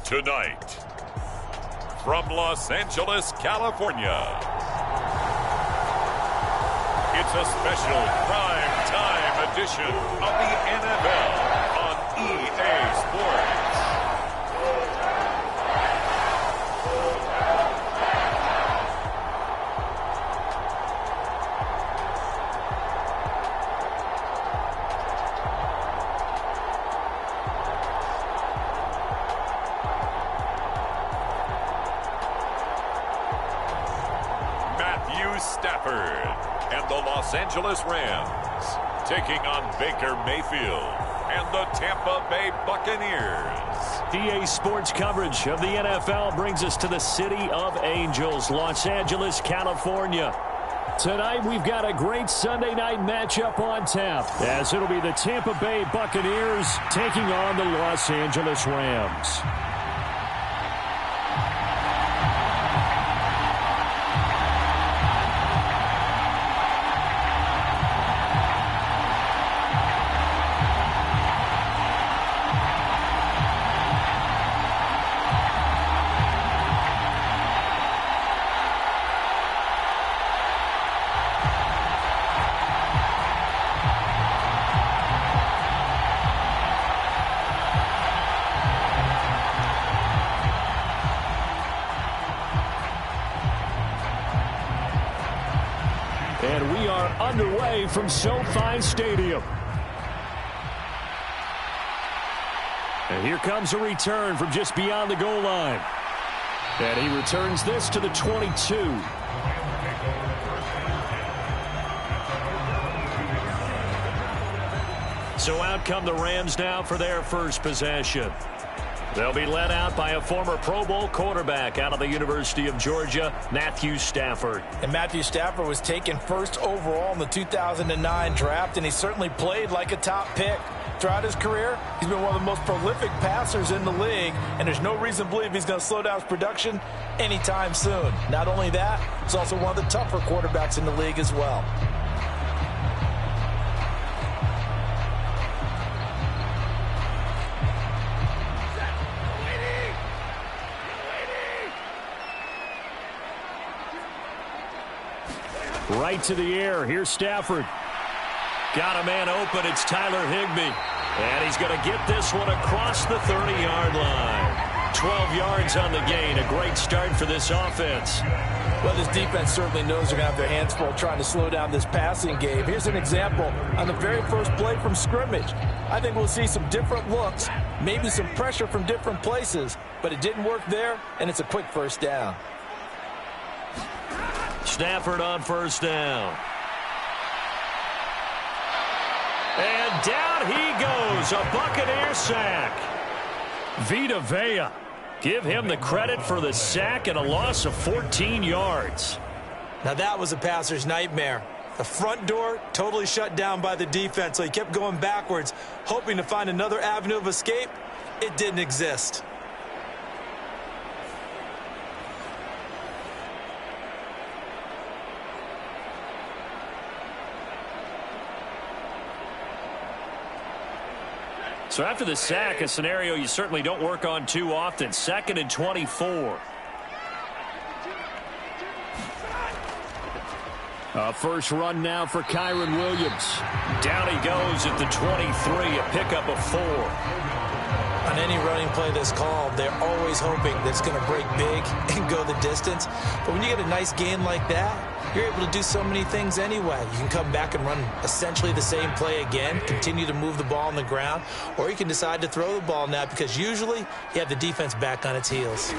Tonight, from Los Angeles, California, it's a special prime time edition of the NFL on EA Sports. Stafford and the Los Angeles Rams taking on Baker Mayfield and the Tampa Bay Buccaneers. EA Sports coverage of the NFL brings us to the City of Angels, Los Angeles, California. Tonight we've got a great Sunday night matchup on tap, as it'll be the Tampa Bay Buccaneers taking on the Los Angeles Rams. And we are underway from SoFi Stadium. And here comes a return from just beyond the goal line. And he returns this to the 22. So out come the Rams now for their first possession. They'll be led out by a former Pro Bowl quarterback out of the University of Georgia, Matthew Stafford. And Matthew Stafford was taken first overall in the 2009 draft, and he certainly played like a top pick. Throughout his career, he's been one of the most prolific passers in the league, and there's no reason to believe he's going to slow down his production anytime soon. Not only that, he's also one of the tougher quarterbacks in the league as well. Right to the air. Here's Stafford. Got a man open. It's Tyler Higbee. And he's going to get this one across the 30-yard line. 12 yards on the gain. A great start for this offense. Well, this defense certainly knows they're going to have their hands full trying to slow down this passing game. Here's an example on the very first play from scrimmage. I think we'll see some different looks, maybe some pressure from different places, but it didn't work there, and it's a quick first down. Stafford on first down. And down he goes. A Buccaneer sack. Vita Vea. Give him the credit for the sack and a loss of 14 yards. Now that was a passer's nightmare. The front door totally shut down by the defense, so he kept going backwards, hoping to find another avenue of escape. It didn't exist. So after the sack, a scenario you certainly don't work on too often. 2nd and 24. A first run now for Kyren Williams. Down he goes at the 23, a pickup of 4. On any running play that's called, they're always hoping that it's going to break big and go the distance. But when you get a nice gain like that, you're able to do so many things anyway. You can come back and run essentially the same play again, continue to move the ball on the ground, or you can decide to throw the ball now because usually you have the defense back on its heels.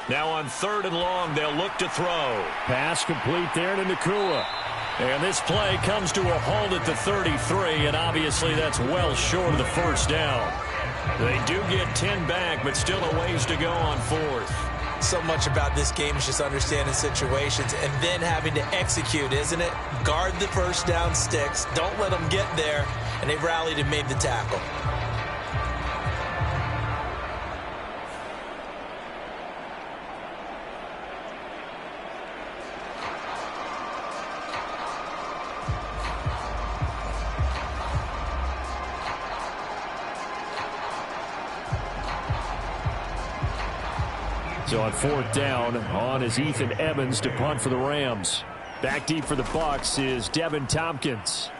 Now on 3rd and long, they'll look to throw. Pass complete there to Nakua. And this play comes to a halt at the 33, and obviously that's well short of the first down. They do get 10 back, but still a ways to go on 4th. So much about this game is just understanding situations and then having to execute, isn't it? Guard the first down sticks. Don't let them get there. And they rallied and made the tackle. So on 4th down, on is Ethan Evans to punt for the Rams. Back deep for the Bucs is Devin Tompkins.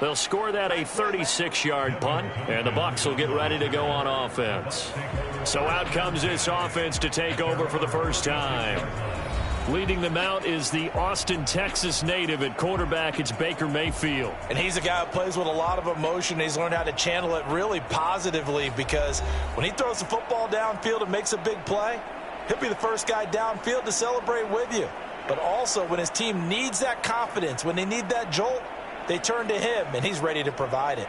They'll score that a 36-yard punt, and the Bucs will get ready to go on offense. So out comes this offense to take over for the first time. Leading them out is the Austin, Texas native at quarterback. It's Baker Mayfield. And he's a guy who plays with a lot of emotion. He's learned how to channel it really positively, because when he throws the football downfield and makes a big play, he'll be the first guy downfield to celebrate with you. But also when his team needs that confidence, when they need that jolt, they turn to him, and he's ready to provide it.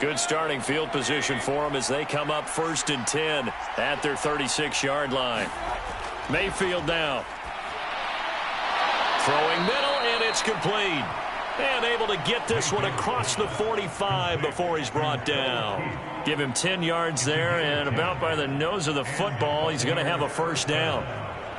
Good starting field position for them as they come up 1st and 10 at their 36-yard line. Mayfield now. Throwing middle, and it's complete. And able to get this one across the 45 before he's brought down. Give him 10 yards there, and about by the nose of the football, he's going to have a first down.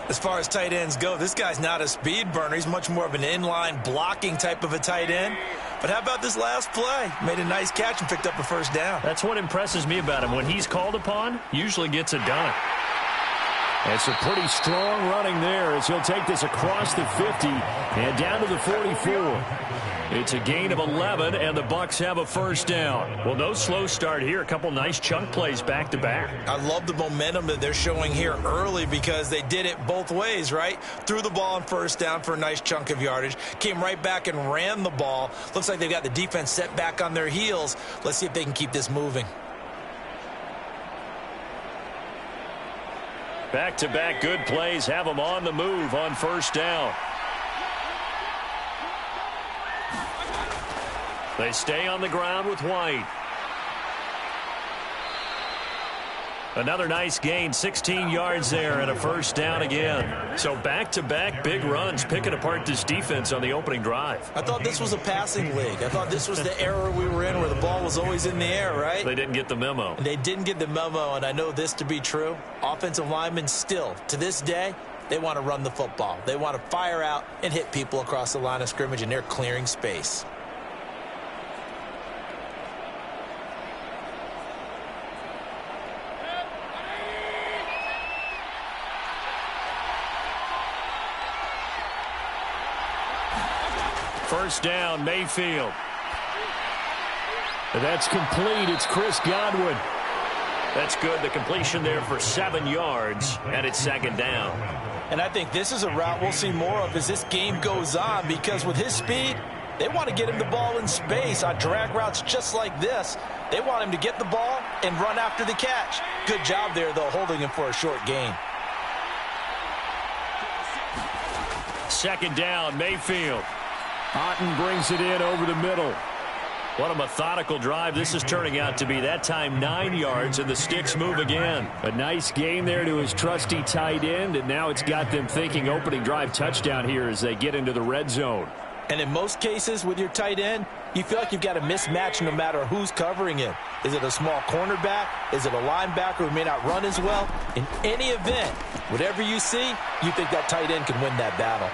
As far as tight ends go, this guy's not a speed burner. He's much more of an inline blocking type of a tight end. But how about this last play? Made a nice catch and picked up a first down. That's what impresses me about him. When he's called upon, usually gets it done. It's a pretty strong running there as he'll take this across the 50 and down to the 44. It's a gain of 11, and the Bucs have a first down. Well, no slow start here. A couple nice chunk plays back-to-back. I love the momentum that they're showing here early, because they did it both ways, right? Threw the ball on first down for a nice chunk of yardage. Came right back and ran the ball. Looks like they've got the defense set back on their heels. Let's see if they can keep this moving. Back-to-back good plays have them on the move on first down. They stay on the ground with White. Another nice gain, 16 yards there, and a first down again. So back-to-back big runs, picking apart this defense on the opening drive. I thought this was a passing league. I thought this was the era we were in where the ball was always in the air, right? They didn't get the memo. They didn't get the memo, and I know this to be true. Offensive linemen still, to this day, they want to run the football. They want to fire out and hit people across the line of scrimmage, and they're clearing space. First down, Mayfield. That's complete. It's Chris Godwin. That's good. The completion there for 7 yards, and it's 2nd down. And I think this is a route we'll see more of as this game goes on, because with his speed, they want to get him the ball in space on drag routes just like this. They want him to get the ball and run after the catch. Good job there, though, holding him for a short gain. 2nd down, Mayfield. Otten brings it in over the middle. What a methodical drive this is turning out to be. That time 9 yards, and the sticks move again. A nice gain there to his trusty tight end, and now it's got them thinking opening drive touchdown here as they get into the red zone. And in most cases with your tight end, you feel like you've got a mismatch no matter who's covering him. Is it a small cornerback? Is it a linebacker who may not run as well? In any event, whatever you see, you think that tight end can win that battle.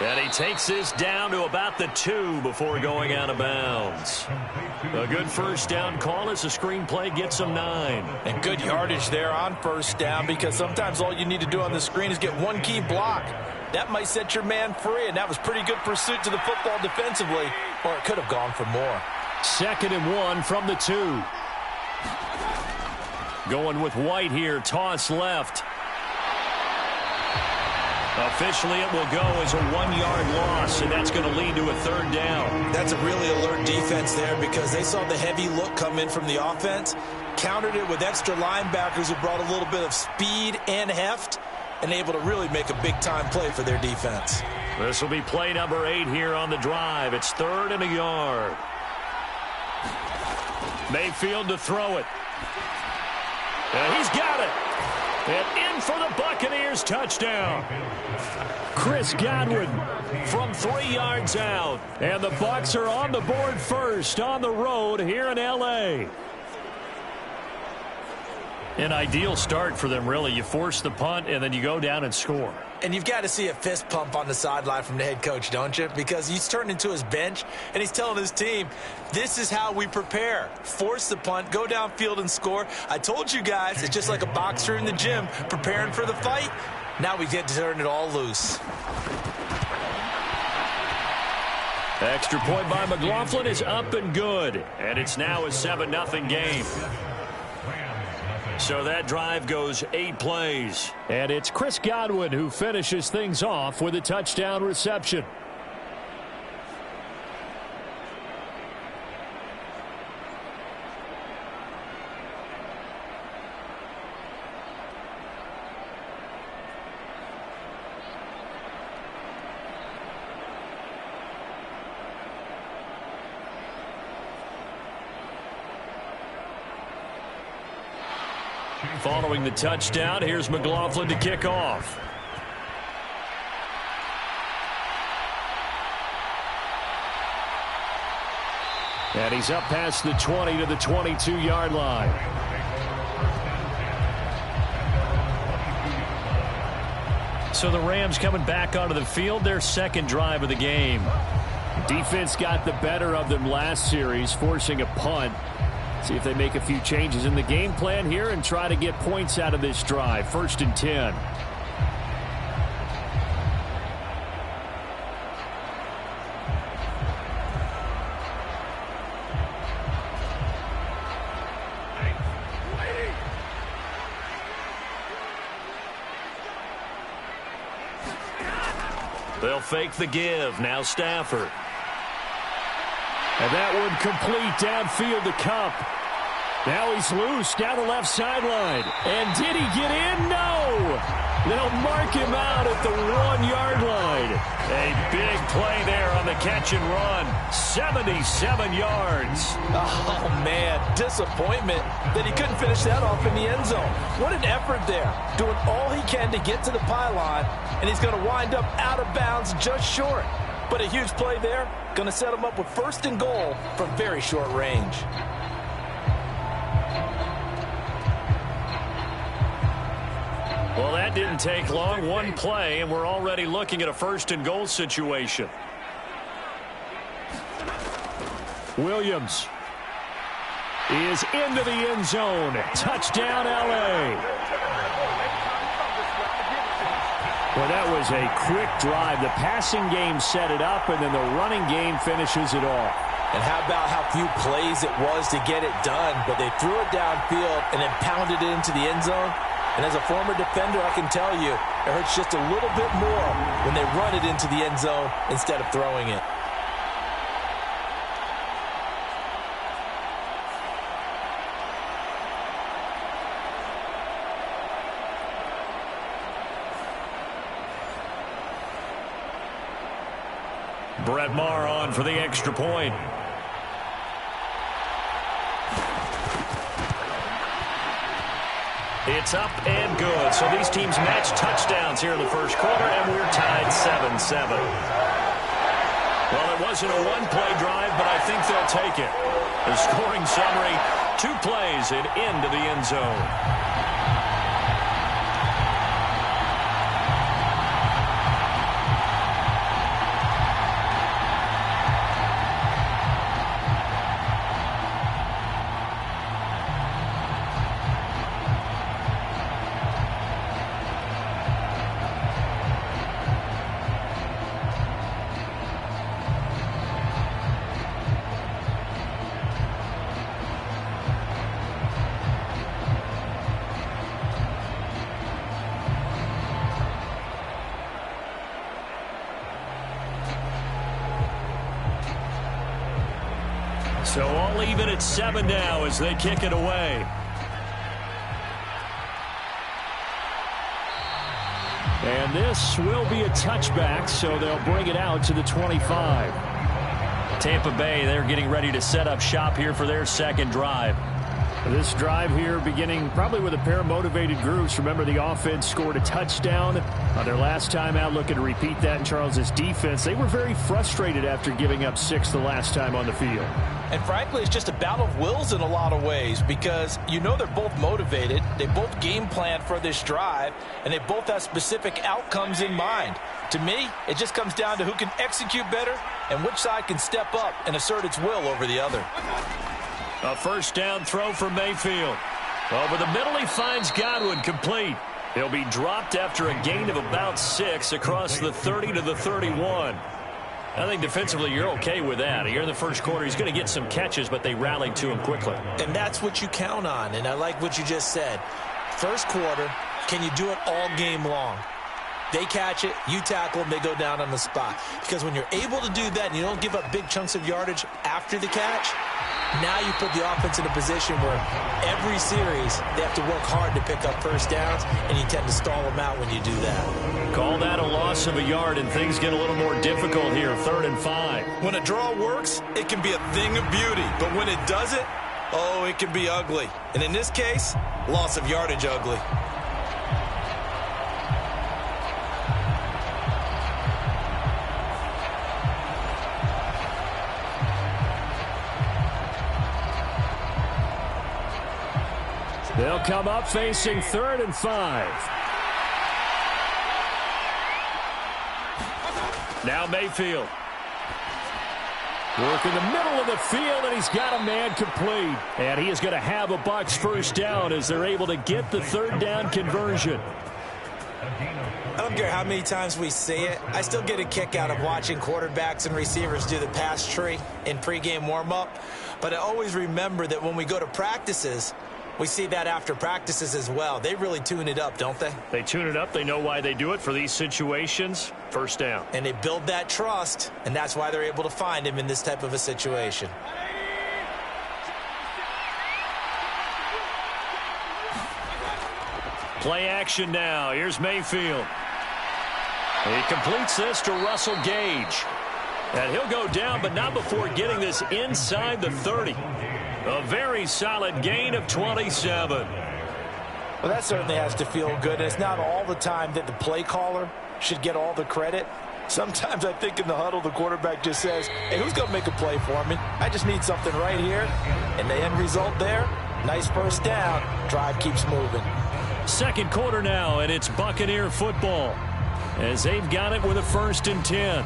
And he takes this down to about the 2 before going out of bounds. A good first down call as the screen play gets him 9. And good yardage there on first down, because sometimes all you need to do on the screen is get one key block. That might set your man free, and that was pretty good pursuit to the football defensively, or it could have gone for more. 2nd and 1 from the 2. Going with White here, toss left. Officially, it will go as a 1-yard loss, and that's going to lead to a 3rd down. That's a really alert defense there, because they saw the heavy look come in from the offense, countered it with extra linebackers who brought a little bit of speed and heft, and able to really make a big-time play for their defense. This will be play number 8 here on the drive. It's 3rd and a yard. Mayfield to throw it. And he's got it. And in for the Buccaneers touchdown. Chris Godwin from 3 yards out. And the Bucs are on the board first on the road here in L.A. An ideal start for them, really. You force the punt, and then you go down and score. And you've got to see a fist pump on the sideline from the head coach, don't you? Because he's turned into his bench, and he's telling his team, this is how we prepare. Force the punt, go downfield and score. I told you guys, it's just like a boxer in the gym preparing for the fight. Now we get to turn it all loose. Extra point by McLaughlin is up and good. And it's now a 7-0 game. So that drive goes 8 plays. And it's Chris Godwin who finishes things off with a touchdown reception. Following the touchdown, here's McLaughlin to kick off. And he's up past the 20 to the 22-yard line. So the Rams coming back onto the field, their second drive of the game. Defense got the better of them last series, forcing a punt. See if they make a few changes in the game plan here and try to get points out of this drive. 1st and 10. They'll fake the give. Now Stafford. And that one complete downfield to Cup. Now he's loose down the left sideline. And did he get in? No! They'll mark him out at the 1-yard line. A big play there on the catch and run. 77 yards. Oh, man, disappointment that he couldn't finish that off in the end zone. What an effort there. Doing all he can to get to the pylon, and he's going to wind up out of bounds just short. But a huge play there. Going to set him up with 1st and goal from very short range. Well, that didn't take long. One play, and we're already looking at a 1st and goal situation. Williams is into the end zone. Touchdown, L.A. Well, that was a quick drive. The passing game set it up, and then the running game finishes it off. And how about how few plays it was to get it done, but they threw it downfield and then pounded it into the end zone. And as a former defender, I can tell you, it hurts just a little bit more when they run it into the end zone instead of throwing it. Brett Maher on for the extra point. It's up and good. So these teams match touchdowns here in the first quarter, and we're tied 7-7. Well, it wasn't a one-play drive, but I think they'll take it. The scoring summary, 2 plays and into the end zone. So all even at 7 now as they kick it away. And this will be a touchback, so they'll bring it out to the 25. Tampa Bay, they're getting ready to set up shop here for their second drive. This drive here beginning probably with a pair of motivated groups. Remember, the offense scored a touchdown on their last time out, looking to repeat that in Charles' defense. They were very frustrated after giving up 6 the last time on the field. And frankly, it's just a battle of wills in a lot of ways because you know they're both motivated. They both game plan for this drive, and they both have specific outcomes in mind. To me, it just comes down to who can execute better and which side can step up and assert its will over the other. A first down throw for Mayfield. Over the middle, he finds Godwin, complete. He'll be dropped after a gain of about 6 across the 30 to the 31. I think defensively you're okay with that. Here in the first quarter, he's going to get some catches, but they rallied to him quickly. And that's what you count on, and I like what you just said. First quarter, can you do it all game long? They catch it, you tackle them, they go down on the spot. Because when you're able to do that and you don't give up big chunks of yardage after the catch, now you put the offense in a position where every series they have to work hard to pick up first downs, and you tend to stall them out when you do that. Call that a loss of a yard, and things get a little more difficult here, 3rd and 5. When a draw works, it can be a thing of beauty. But when it doesn't, oh, it can be ugly. And in this case, loss of yardage ugly. They'll come up facing 3rd and 5. Now Mayfield. Work in the middle of the field, and he's got a man complete. And he is going to have a Bucs first down as they're able to get the 3rd down conversion. I don't care how many times we see it. I still get a kick out of watching quarterbacks and receivers do the pass tree in pregame warm-up. But I always remember that when we go to practices, we see that after practices as well. They really tune it up, don't they? They tune it up. They know why they do it for these situations. First down. And they build that trust, and that's why they're able to find him in this type of a situation. Play action now. Here's Mayfield. He completes this to Russell Gage. And he'll go down, but not before getting this inside the 30. A very solid gain of 27. Well, that certainly has to feel good. It's not all the time that the play caller should get all the credit. Sometimes I think in the huddle, the quarterback just says, hey, who's going to make a play for me? I just need something right here. And the end result there, nice first down. Drive keeps moving. Second quarter now, and it's Buccaneer football as they've got it with a 1st and 10.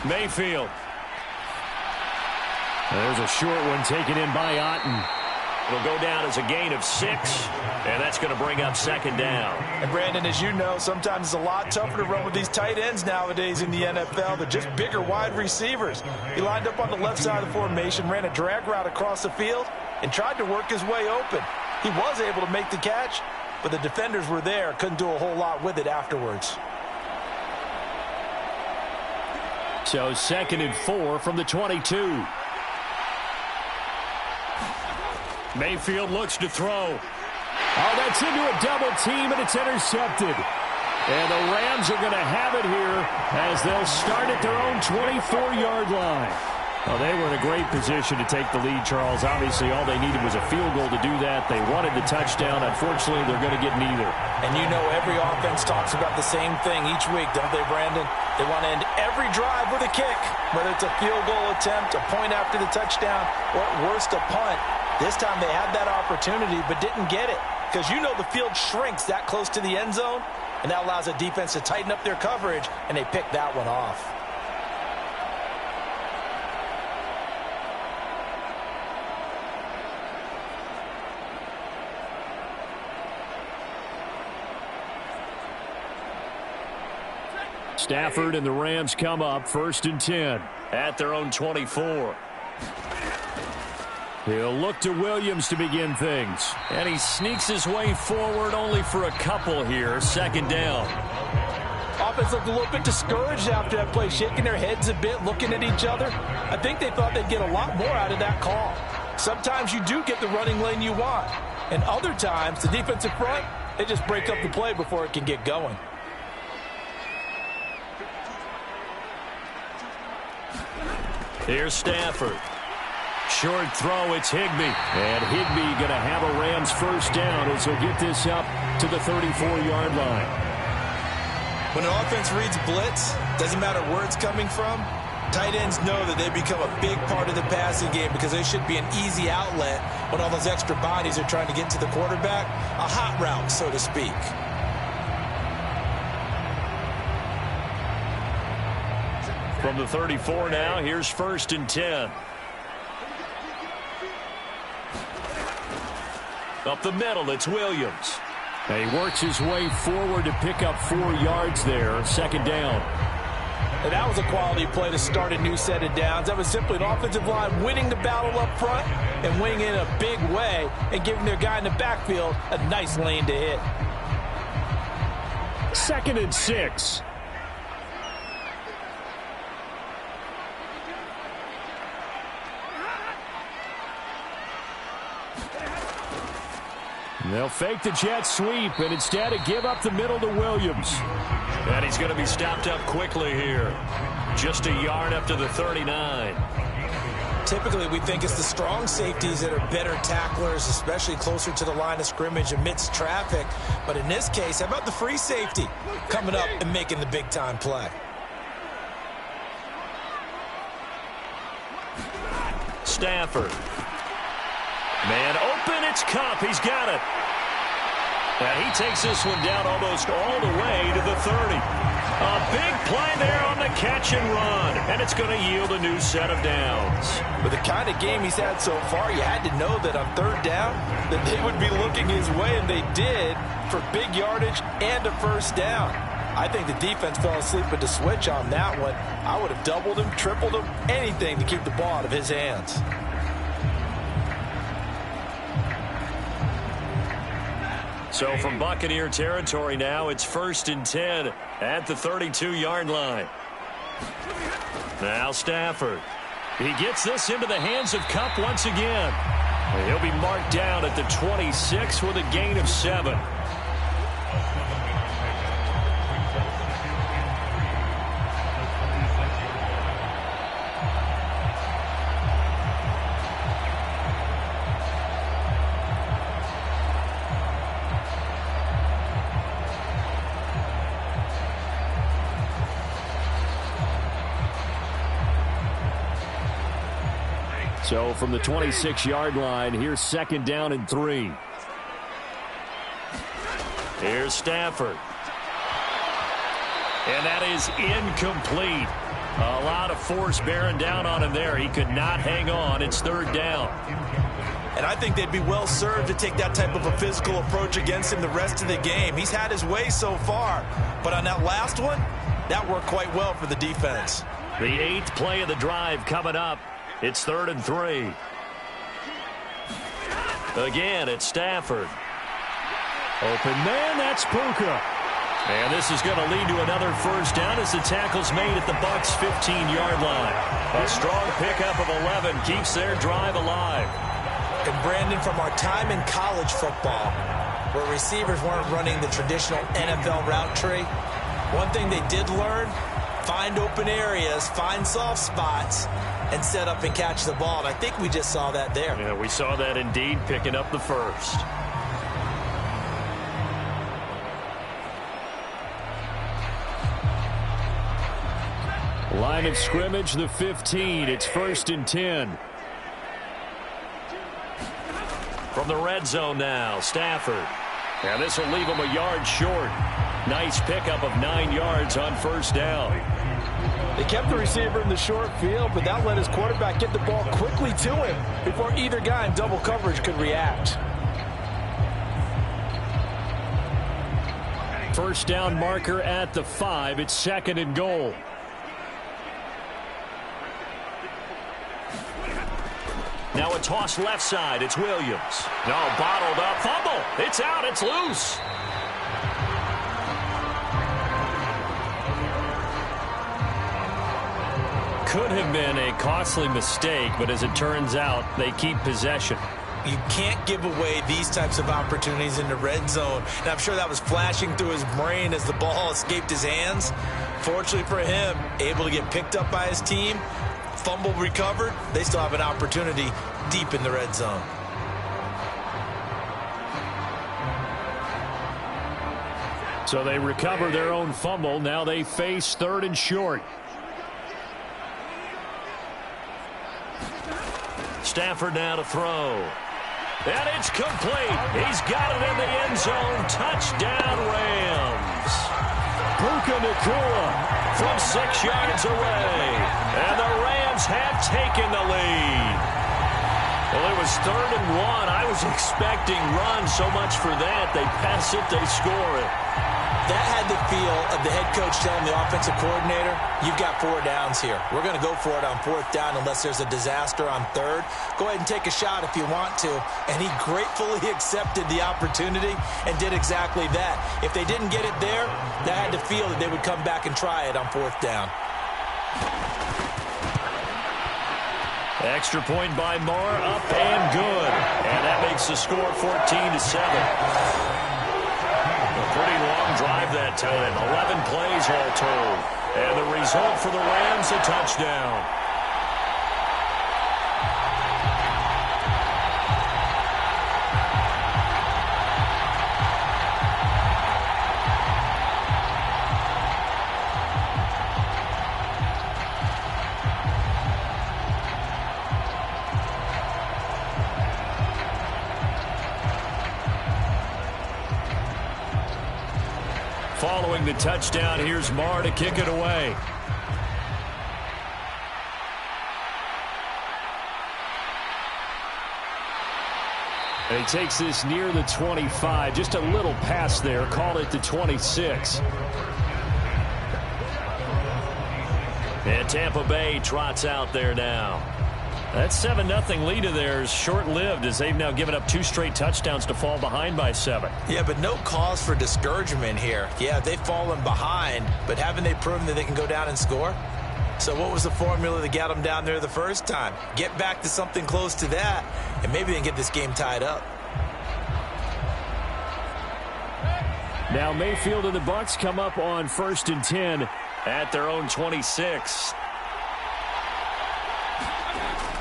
Mayfield. There's a short one taken in by Otten. It'll go down as a gain of 6, and that's going to bring up 2nd down. And Brandon, as you know, sometimes it's a lot tougher to run with these tight ends nowadays in the NFL. They're just bigger wide receivers. He lined up on the left side of the formation, ran a drag route across the field, and tried to work his way open. He was able to make the catch, but the defenders were there, couldn't do a whole lot with it afterwards. So 2nd and 4 from the 22. Mayfield looks to throw. Oh, that's into a double team, and it's intercepted. And the Rams are going to have it here as they'll start at their own 24-yard line. Well, they were in a great position to take the lead, Charles. Obviously, all they needed was a field goal to do that. They wanted the touchdown. Unfortunately, they're going to get neither. And you know every offense talks about the same thing each week, don't they, Brandon? They want to end every drive with a kick, whether it's a field goal attempt, a point after the touchdown, or at worst, a punt. This time they had that opportunity but didn't get it because you know the field shrinks that close to the end zone, and that allows a defense to tighten up their coverage, and they picked that one off. Stafford and the Rams come up 1st and 10 at their own 24. He'll look to Williams to begin things. And he sneaks his way forward only for a couple here. 2nd down. offense looked a little bit discouraged after that play, shaking their heads a bit, looking at each other. I think they thought they'd get a lot more out of that call. Sometimes you do get the running lane you want, and other times the defensive front, they just break up the play before it can get going. Here's Stafford. Short throw, it's Higbee. And Higbee going to have a Rams first down as he'll get this up to the 34-yard line. When an offense reads blitz, doesn't matter where it's coming from, tight ends know that they become a big part of the passing game because they should be an easy outlet when all those extra bodies are trying to get to the quarterback. A hot route, so to speak. From the 34 now, here's 1st and 10. Up the middle, it's Williams. And he works his way forward to pick up 4 yards there. 2nd down. And that was a quality play to start a new set of downs. That was simply an offensive line winning the battle up front and winning in a big way and giving their guy in the backfield a nice lane to hit. 2nd and 6. They'll fake the jet sweep and instead give up the middle to Williams. And he's going to be stopped up quickly here. Just a yard up to the 39. Typically, we think it's the strong safeties that are better tacklers, especially closer to the line of scrimmage amidst traffic. But in this case, how about the free safety coming up and making the big-time play? Stafford. Man open, it's Cup. He's got it. And he takes this one down almost all the way to the 30. A big play there on the catch and run. And it's going to yield a new set of downs. With the kind of game he's had so far, you had to know that on 3rd down that they would be looking his way, and they did, for big yardage and a 1st down. I think the defense fell asleep with the switch on that one. I would have doubled him, tripled him, anything to keep the ball out of his hands. So from Buccaneer territory now, it's 1st and 10 at the 32-yard line. Now Stafford. He gets this into the hands of Cup once again. And he'll be marked down at the 26 with a gain of 7. So from the 26-yard line, here's 2nd down and 3. Here's Stafford. And that is incomplete. A lot of force bearing down on him there. He could not hang on. It's 3rd down. And I think they'd be well served to take that type of a physical approach against him the rest of the game. He's had his way so far. But on that last one, that worked quite well for the defense. The 8th play of the drive coming up. It's 3rd and 3. Again, it's Stafford. Open man, that's Puka. And this is going to lead to another 1st down as the tackle's made at the Bucs' 15-yard line. A strong pickup of 11 keeps their drive alive. And Brandon, from our time in college football, where receivers weren't running the traditional NFL route tree, one thing they did learn, find open areas, find soft spots, and set up and catch the ball. And I think we just saw that there. Yeah, we saw that indeed, picking up the 1st. Line of scrimmage, the 15. It's 1st and 10. From the red zone now, Stafford. And this will leave him a yard short. Nice pickup of 9 yards on 1st down. They kept the receiver in the short field, but that let his quarterback get the ball quickly to him before either guy in double coverage could react. 1st down marker at the 5. It's 2nd and goal. Now a toss left side. It's Williams. No, bottled up. Fumble. It's out. It's loose. could have been a costly mistake, but as it turns out, they keep possession. You can't give away these types of opportunities in the red zone. And I'm sure that was flashing through his brain as the ball escaped his hands. Fortunately for him, able to get picked up by his team, fumble recovered. They still have an opportunity deep in the red zone. So they recover their own fumble. Now they face 3rd and short. Stafford now to throw. And it's complete. He's got it in the end zone. Touchdown, Rams. Puka Nacua from 6 yards away. And the Rams have taken the lead. Well, it was 3rd and 1. I was expecting run, so much for that. They pass it, they score it. That had the feel of the head coach telling the offensive coordinator, you've got 4 downs here. We're going to go for it on 4th down unless there's a disaster on 3rd. Go ahead and take a shot if you want to. And he gratefully accepted the opportunity and did exactly that. If they didn't get it there, that had the feel that they would come back and try it on 4th down. Extra point by Moore, up and good. And that makes the score 14-7. A pretty long drive that time. 11 plays all told. And the result for the Rams, a touchdown. Following the touchdown, here's Marr to kick it away. And he takes this near the 25. Just a little pass there. Call it the 26. And Tampa Bay trots out there now. That 7-0 lead of theirs short-lived as they've now given up 2 straight touchdowns to fall behind by 7. Yeah, but no cause for discouragement here. Yeah, they've fallen behind, but haven't they proven that they can go down and score? So what was the formula that got them down there the first time? Get back to something close to that, and maybe they can get this game tied up. Now Mayfield and the Bucs come up on 1st and 10 at their own 26.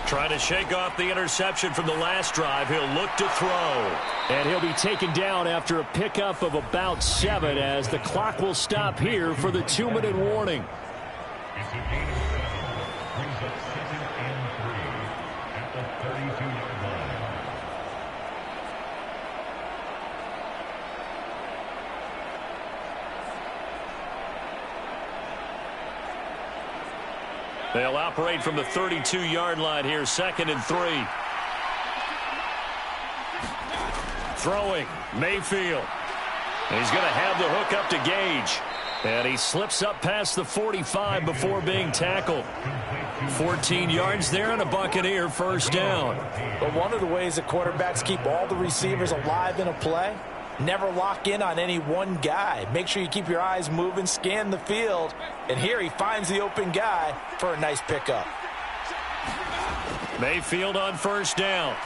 Trying to shake off the interception from the last drive. He'll look to throw. And he'll be taken down after a pickup of about 7 as the clock will stop here for the 2-minute warning. They'll operate from the 32-yard line here, 2nd and 3. Throwing, Mayfield. He's going to have the hook up to Gage. And he slips up past the 45 before being tackled. 14 yards there and a Buccaneer 1st down. But one of the ways that quarterbacks keep all the receivers alive in a play, never lock in on any one guy. Make sure you keep your eyes moving, scan the field. And here he finds the open guy for a nice pickup. Mayfield on 1st down.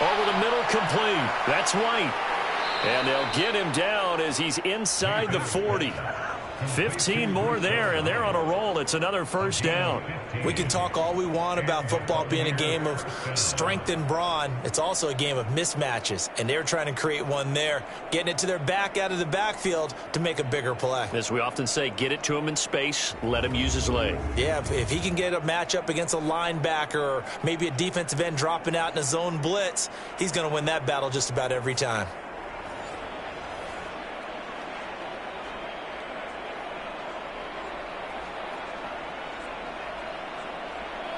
Over the middle, complete. That's White. And they'll get him down as he's inside the 40. 15 more there, and they're on a roll. It's another 1st down. We can talk all we want about football being a game of strength and brawn. It's also a game of mismatches, and they're trying to create one there, getting it to their back out of the backfield to make a bigger play. As we often say, get it to him in space, let him use his leg. Yeah, if he can get a matchup against a linebacker or maybe a defensive end dropping out in a zone blitz, he's going to win that battle just about every time.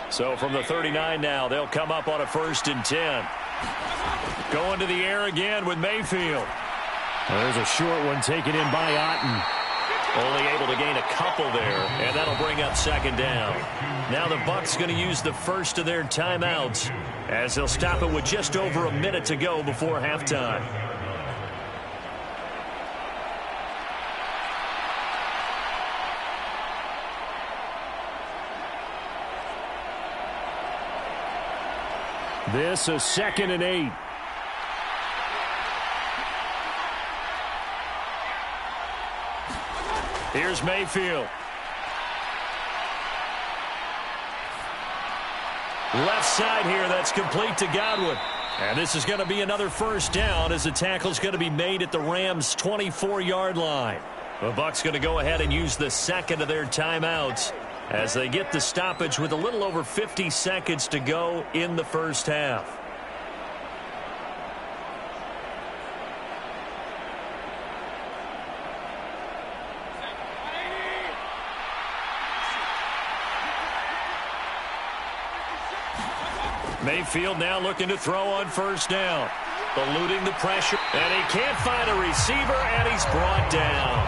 So from the 39 now, they'll come up on a 1st and 10. Going to the air again with Mayfield. There's a short one taken in by Otten. Only able to gain a couple there, and that'll bring up 2nd down. Now the Bucs going to use the first of their timeouts as they'll stop it with just over a minute to go before halftime. This is 2nd and 8. Here's Mayfield. Left side here, that's complete to Godwin. And this is going to be another first down as the tackle's going to be made at the Rams' 24-yard line. The Bucs going to go ahead and use the second of their timeouts as they get the stoppage with a little over 50 seconds to go in the first half. Mayfield now looking to throw on first down. Eluding the pressure. And he can't find a receiver, and he's brought down.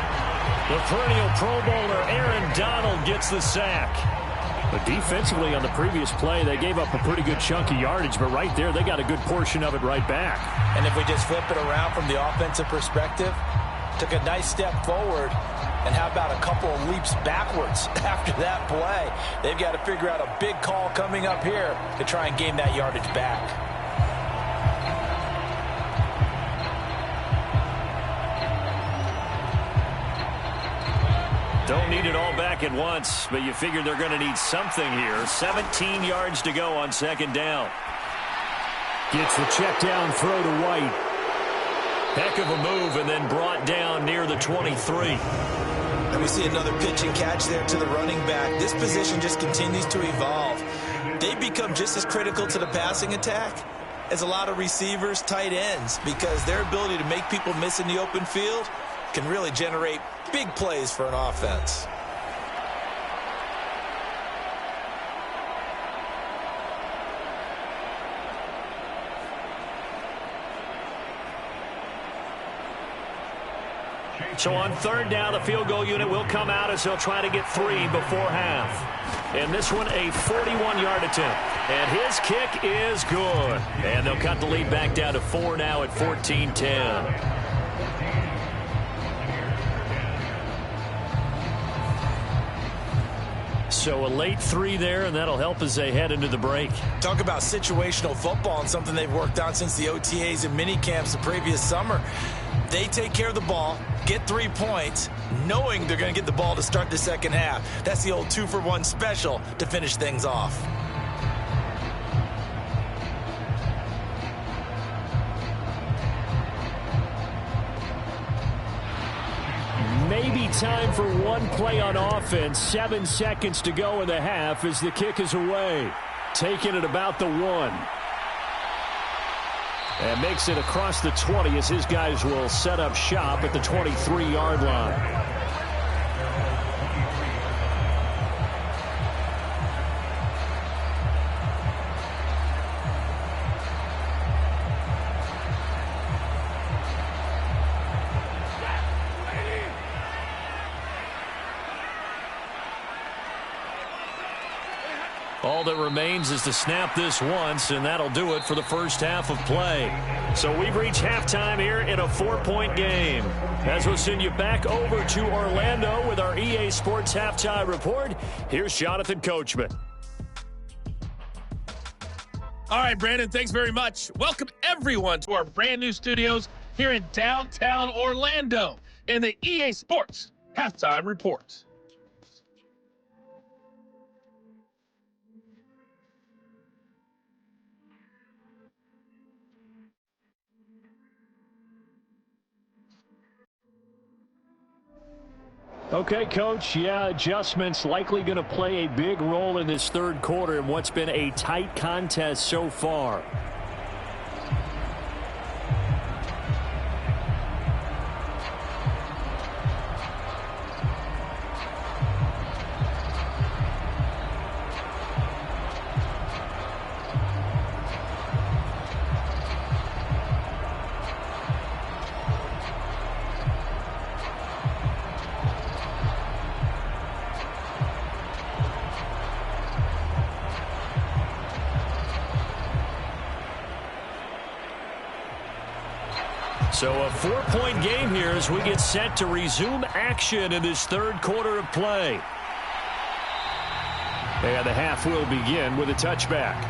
The perennial Pro Bowler Aaron Donald gets the sack. But defensively on the previous play, they gave up a pretty good chunk of yardage. But right there, they got a good portion of it right back. And if we just flip it around from the offensive perspective, took a nice step forward. And how about a couple of leaps backwards after that play? They've got to figure out a big call coming up here to try and gain that yardage back. Don't need it all back at once, but you figure they're going to need something here. 17 yards to go on second down. Gets the check down throw to White. Heck of a move, and then brought down near the 23. And we see another pitch and catch there to the running back. This position just continues to evolve. They become just as critical to the passing attack as a lot of receivers, tight ends, because their ability to make people miss in the open field can really generate big plays for an offense. So on third down, the field goal unit will come out as they'll try to get 3 before half. And this one, a 41-yard attempt. And his kick is good. And they'll cut the lead back down to 4 now at 14-10. So a late 3 there, and that'll help as they head into the break. Talk about situational football and something they've worked on since the OTAs and mini camps the previous summer. They take care of the ball, get 3 points, knowing they're going to get the ball to start the second half. That's the old 2-for-1 special to finish things off. Maybe time for one play on offense. 7 seconds to go in the half as the kick is away. Taking it about the 1. And makes it across the 20 as his guys will set up shop at the 23-yard line. All that remains is to snap this once, and that'll do it for the first half of play. So we've reached halftime here in a 4-point game. As we'll send you back over to Orlando with our EA Sports Halftime Report, here's Jonathan Coachman. All right, Brandon, thanks very much. Welcome, everyone, to our brand new studios here in downtown Orlando in the EA Sports Halftime Report. Okay, Coach, adjustments likely going to play a big role in this third quarter in what's been a tight contest so far. So a 4-point game here as we get set to resume action in this third quarter of play. And the half will begin with a touchback.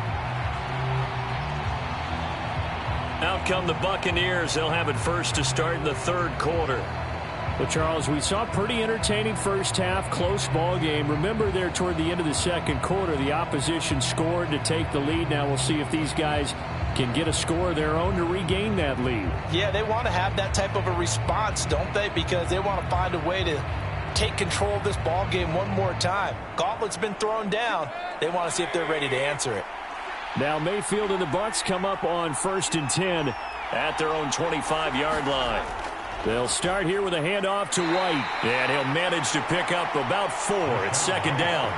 Out come the Buccaneers. They'll have it first to start in the third quarter. Well, Charles, we saw a pretty entertaining first half, close ball game. Remember there toward the end of the second quarter, the opposition scored to take the lead. Now we'll see if these guys can get a score of their own to regain that lead. Yeah, they want to have that type of a response, don't they? Because they want to find a way to take control of this ball game one more time. Gauntlet's been thrown down. They want to see if they're ready to answer it. Now Mayfield and the Bucs come up on 1st and 10 at their own 25-yard line. They'll start here with a handoff to White, and he'll manage to pick up about 4. It's second down.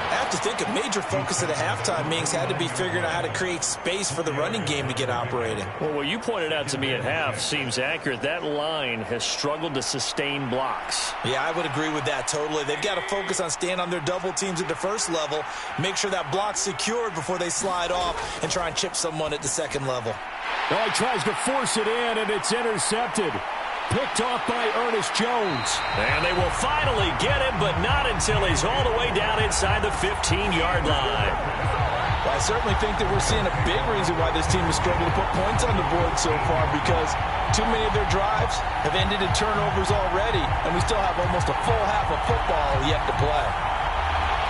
I have to think a major focus at a halftime means had to be figuring out how to create space for the running game to get operating. Well, what you pointed out to me at half seems accurate. That line has struggled to sustain blocks. Yeah, I would agree with that totally. They've got to focus on staying on their double teams at the first level, make sure that block's secured before they slide off and try and chip someone at the second level. Oh, he tries to force it in, and it's intercepted. Picked off by Ernest Jones. And they will finally get him, but not until he's all the way down inside the 15-yard line. Well, I certainly think that we're seeing a big reason why this team has struggled to put points on the board so far, because too many of their drives have ended in turnovers already, and we still have almost a full half of football yet to play.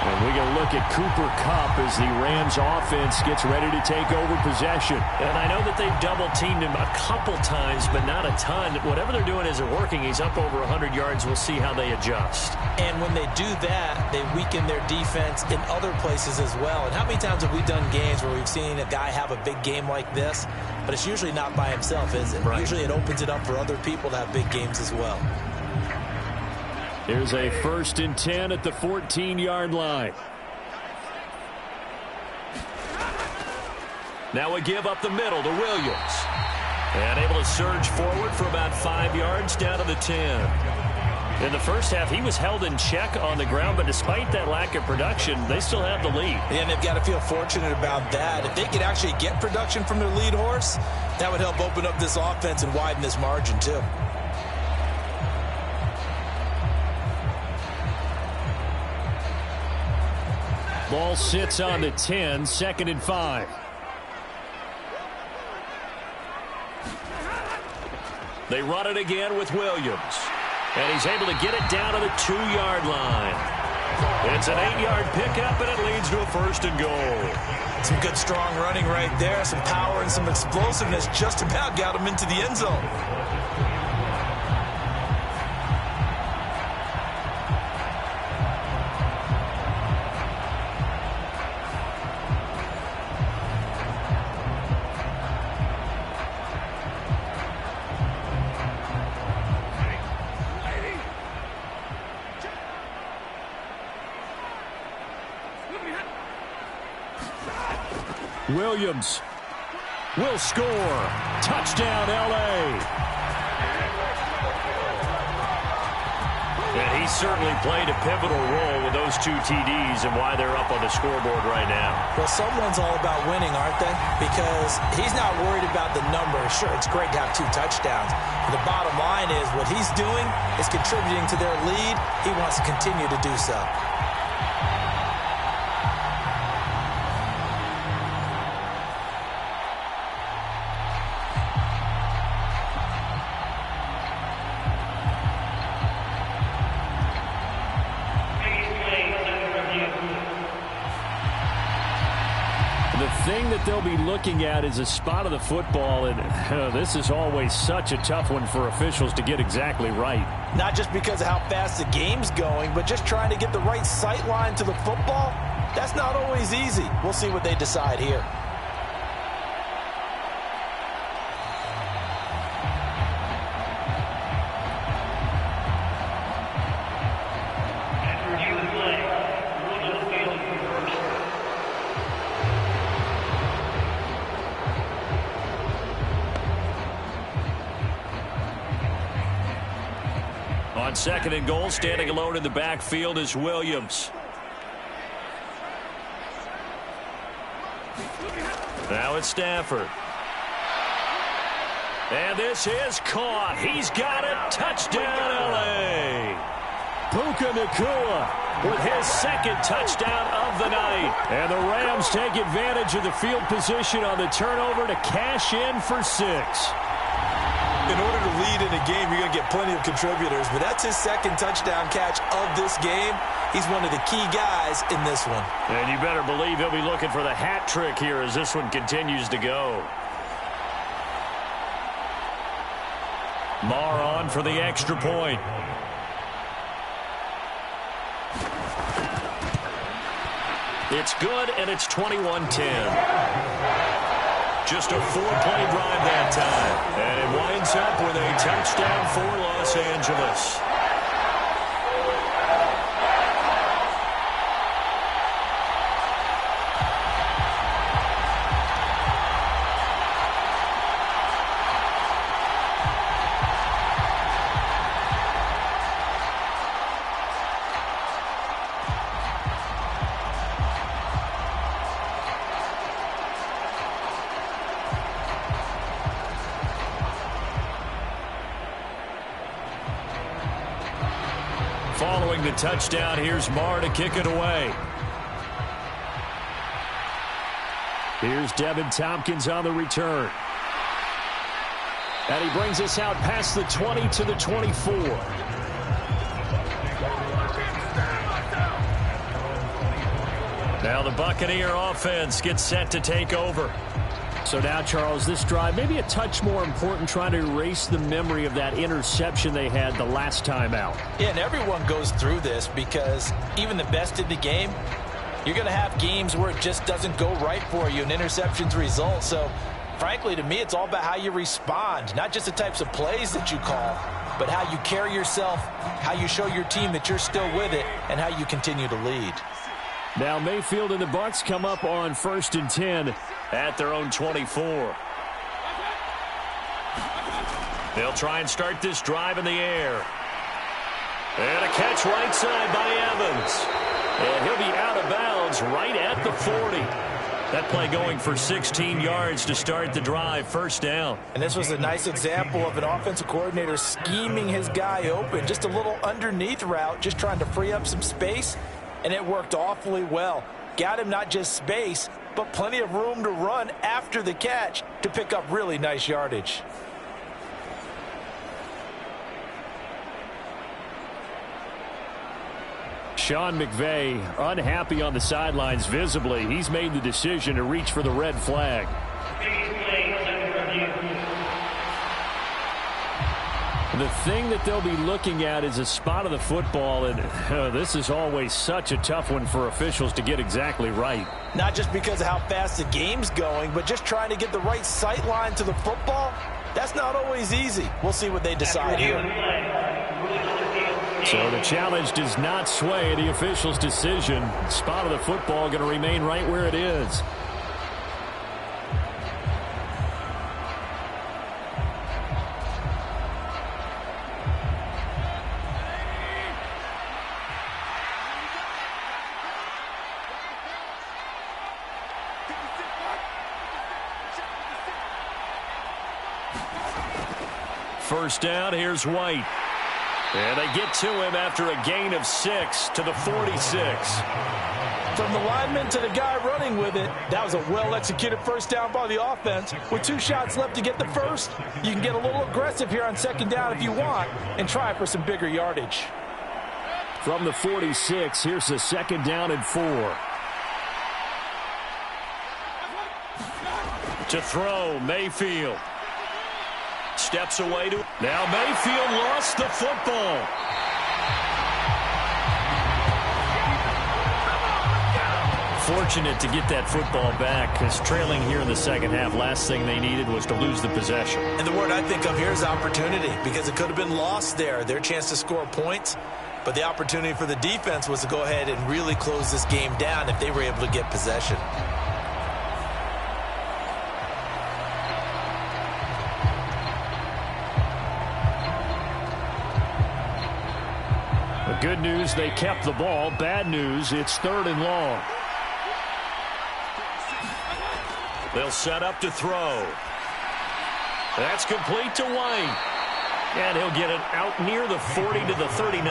And we can look at Cooper Kupp as the Rams offense gets ready to take over possession. And I know that they've double-teamed him a couple times, but not a ton. Whatever they're doing isn't working. He's up over 100 yards. We'll see how they adjust. And when they do that, they weaken their defense in other places as well. And how many times have we done games where we've seen a guy have a big game like this, but it's usually not by himself, is it? Right. Usually it opens it up for other people to have big games as well. Here's a 1st and 10 at the 14-yard line. Now a give up the middle to Williams. And able to surge forward for about 5 yards down to the 10. In the first half, he was held in check on the ground, but despite that lack of production, they still have the lead. And they've got to feel fortunate about that. If they could actually get production from their lead horse, that would help open up this offense and widen this margin too. Ball sits on the 10, 2nd and 5. They run it again with Williams. And he's able to get it down to the 2-yard line. It's an 8-yard pickup, and it leads to a 1st and goal. Some good, strong running right there. Some power and some explosiveness just about got him into the end zone. Williams will score. Touchdown, L.A. And he certainly played a pivotal role with those 2 TDs and why they're up on the scoreboard right now. Well, someone's all about winning, aren't they? Because he's not worried about the numbers. Sure, it's great to have 2 touchdowns. But the bottom line is what he's doing is contributing to their lead. He wants to continue to do so. They'll be looking at is a spot of the football, and this is always such a tough one for officials to get exactly right. Not just because of how fast the game's going, but just trying to get the right sight line to the football. That's not always easy. We'll see what they decide here. On 2nd and goal, standing alone in the backfield is Williams. Now it's Stafford. And this is caught. He's got it. Touchdown, L.A. Puka Nacua with his second touchdown of the night. And the Rams take advantage of the field position on the turnover to cash in for 6. In order to lead in a game, you're going to get plenty of contributors, but that's his second touchdown catch of this game. He's one of the key guys in this one. And you better believe he'll be looking for the hat trick here as this one continues to go. Marr on for the extra point. It's good, and it's 21-10. Just a 4-play drive that time. And it winds up with a touchdown for Los Angeles. Following the touchdown, here's Marr to kick it away. Here's Devin Tompkins on the return. And he brings us out past the 20 to the 24. Now the Buccaneer offense gets set to take over. So now, Charles, this drive maybe a touch more important, trying to erase the memory of that interception they had the last time out. Yeah, and everyone goes through this because even the best in the game, you're going to have games where it just doesn't go right for you, and interceptions result. So, frankly, to me, it's all about how you respond, not just the types of plays that you call, but how you carry yourself, how you show your team that you're still with it, and how you continue to lead. Now Mayfield and the Bucs come up on 1st and 10 at their own 24. They'll try and start this drive in the air. And a catch right side by Evans. And he'll be out of bounds right at the 40. That play going for 16 yards to start the drive, first down. And this was a nice example of an offensive coordinator scheming his guy open. Just a little underneath route, just trying to free up some space. And it worked awfully well. Got him not just space, but plenty of room to run after the catch to pick up really nice yardage. Sean McVay unhappy on the sidelines visibly. He's made the decision to reach for the red flag. The thing that they'll be looking at is a spot of the football, and this is always such a tough one for officials to get exactly right. Not just because of how fast the game's going, but just trying to get the right sight line to the football. That's not always easy. We'll see what they decide here. So the challenge does not sway the official's decision. Spot of the football going to remain right where it is. First down, here's White. And they get to him after a gain of 6 to the 46. From the lineman to the guy running with it, that was a well-executed first down by the offense. With 2 shots left to get the first, you can get a little aggressive here on second down if you want and try for some bigger yardage. From the 46, here's the second down and 4. To throw, Mayfield. Steps away to... Now Mayfield lost the football. Fortunate to get that football back, because trailing here in the second half, last thing they needed was to lose the possession. And the word I think of here is opportunity, because it could have been lost there. Their chance to score points, but the opportunity for the defense was to go ahead and really close this game down if they were able to get possession. Good news, they kept the ball. Bad news, it's 3rd and long. They'll set up to throw. That's complete to White. And he'll get it out near the 40 to the 39.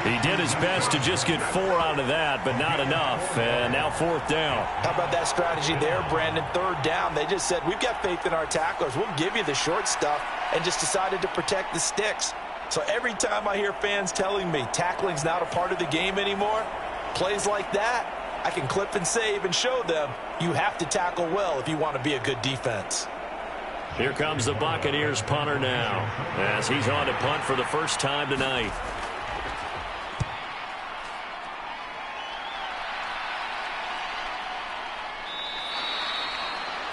He did his best to just get 4 out of that, but not enough. And now 4th down. How about that strategy there, Brandon? 3rd down. They just said, we've got faith in our tacklers. We'll give you the short stuff, and just decided to protect the sticks. So every time I hear fans telling me tackling's not a part of the game anymore, plays like that, I can clip and save and show them you have to tackle well if you want to be a good defense. Here comes the Buccaneers punter now, as he's on to punt for the first time tonight.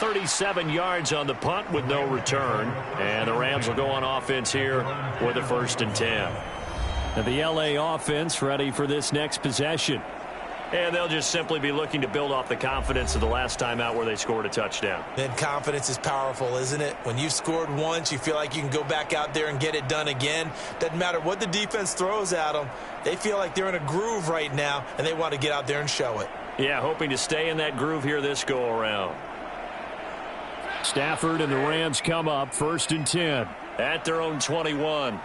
$37 yards on the punt with no return. And the Rams will go on offense here with a 1st and 10. And the LA offense ready for this next possession. And they'll just simply be looking to build off the confidence of the last time out where they scored a touchdown. Then confidence is powerful, isn't it? When you've scored once, you feel like you can go back out there and get it done again. Doesn't matter what the defense throws at them. They feel like they're in a groove right now, and they want to get out there and show it. Yeah, hoping to stay in that groove here this go-around. Stafford and the Rams come up 1st and 10 at their own 21.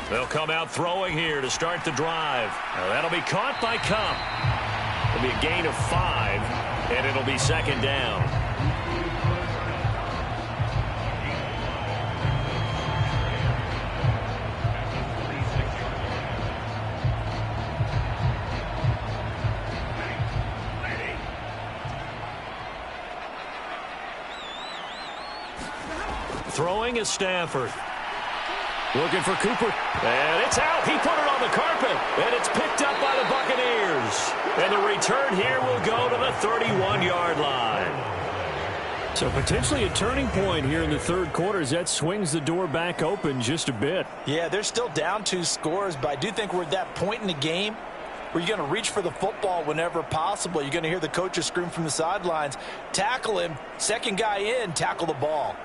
They'll come out throwing here to start the drive. Now that'll be caught by Cup. It'll be a gain of 5, and it'll be 2nd down. Throwing is Stafford. Looking for Cooper. And it's out. He put it on the carpet. And it's picked up by the Buccaneers. And the return here will go to the 31-yard line. So potentially a turning point here in the 3rd quarter as that swings the door back open just a bit. Yeah, they're still down 2 scores, but I do think we're at that point in the game where you're going to reach for the football whenever possible. You're going to hear the coaches scream from the sidelines. Tackle him. 2nd guy in, tackle the ball.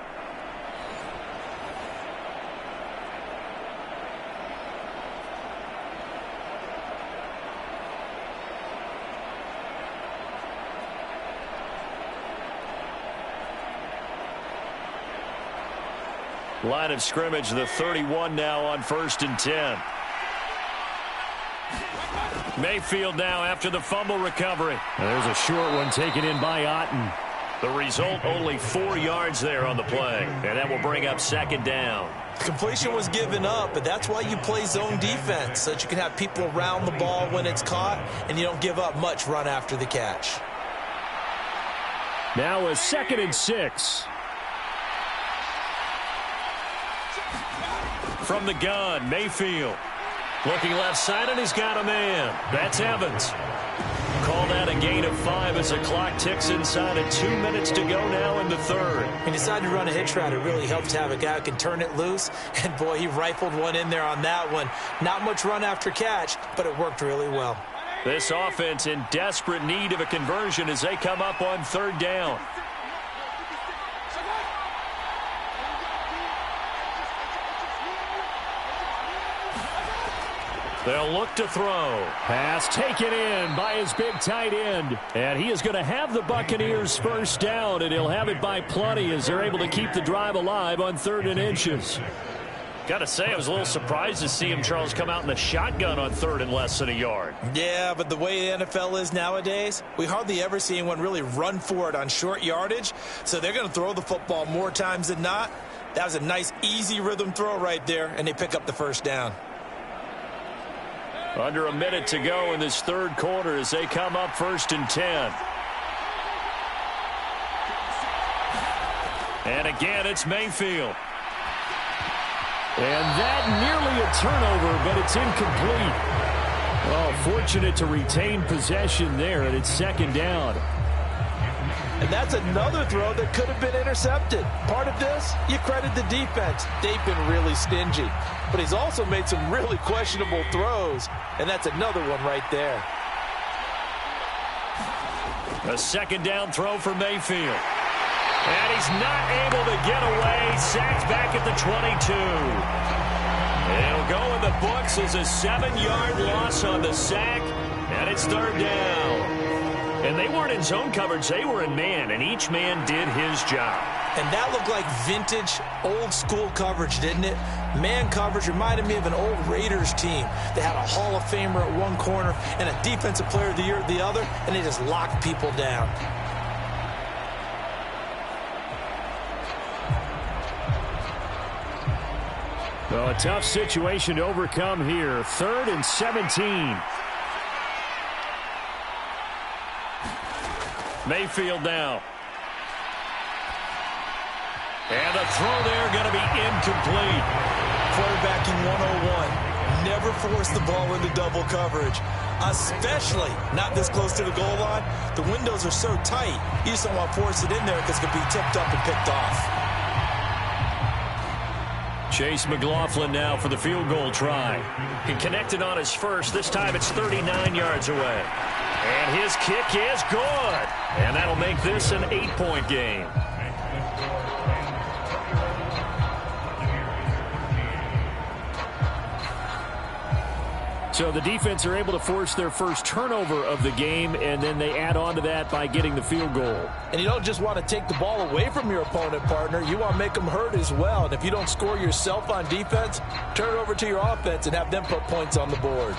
Line of scrimmage, the 31 now on 1st and 10. Mayfield now after the fumble recovery. There's a short one taken in by Otten. The result, only 4 yards there on the play. And that will bring up 2nd down. Completion was given up, but that's why you play zone defense, so that you can have people around the ball when it's caught, and you don't give up much run after the catch. Now a 2nd and 6. From the gun, Mayfield. Looking left side, and he's got a man. That's Evans. Call that a gain of 5 as the clock ticks inside of 2 minutes to go now in the 3rd. He decided to run a hitch route. It really helps to have a guy who can turn it loose. And, boy, he rifled one in there on that one. Not much run after catch, but it worked really well. This offense in desperate need of a conversion as they come up on 3rd down. They'll look to throw. Pass taken in by his big tight end. And he is going to have the Buccaneers 1st down, and he'll have it by plenty as they're able to keep the drive alive on 3rd and inches. Got to say, I was a little surprised to see him, Charles, come out in the shotgun on 3rd and less than a yard. Yeah, but the way the NFL is nowadays, we hardly ever see anyone really run for it on short yardage. So they're going to throw the football more times than not. That was a nice, easy rhythm throw right there, and they pick up the 1st down. Under a minute to go in this 3rd quarter as they come up 1st and 10. And again, it's Mayfield. And that nearly a turnover, but it's incomplete. Well, fortunate to retain possession there, and it's 2nd down. And that's another throw that could have been intercepted. Part of this, you credit the defense. They've been really stingy. But he's also made some really questionable throws, and that's another one right there. A 2nd down throw for Mayfield. And he's not able to get away. Sacked back at the 22. It'll go in the books as a 7-yard loss on the sack, and it's 3rd down. And they weren't in zone coverage. They were in man, and each man did his job. And that looked like vintage, old-school coverage, didn't it? Man coverage reminded me of an old Raiders team. They had a Hall of Famer at one corner and a Defensive Player of the Year at the other, and they just locked people down. Well, a tough situation to overcome here. 3rd and 17. Mayfield now. And the throw there going to be incomplete. Quarterbacking 101. Never force the ball into double coverage, especially not this close to the goal line. The windows are so tight, you just don't want to force it in there because it could be tipped up and picked off. Chase McLaughlin now for the field goal try. He connected on his first. This time it's 39 yards away. And his kick is good. And that'll make this an 8-point game. So the defense are able to force their first turnover of the game, and then they add on to that by getting the field goal. And you don't just want to take the ball away from your opponent, partner. You want to make them hurt as well. And if you don't score yourself on defense, turn it over to your offense and have them put points on the board.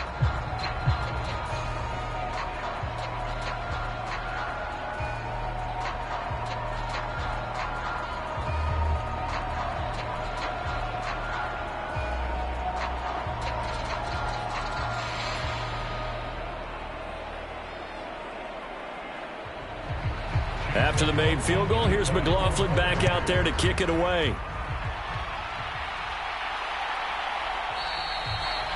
After the made field goal, here's McLaughlin back out there to kick it away.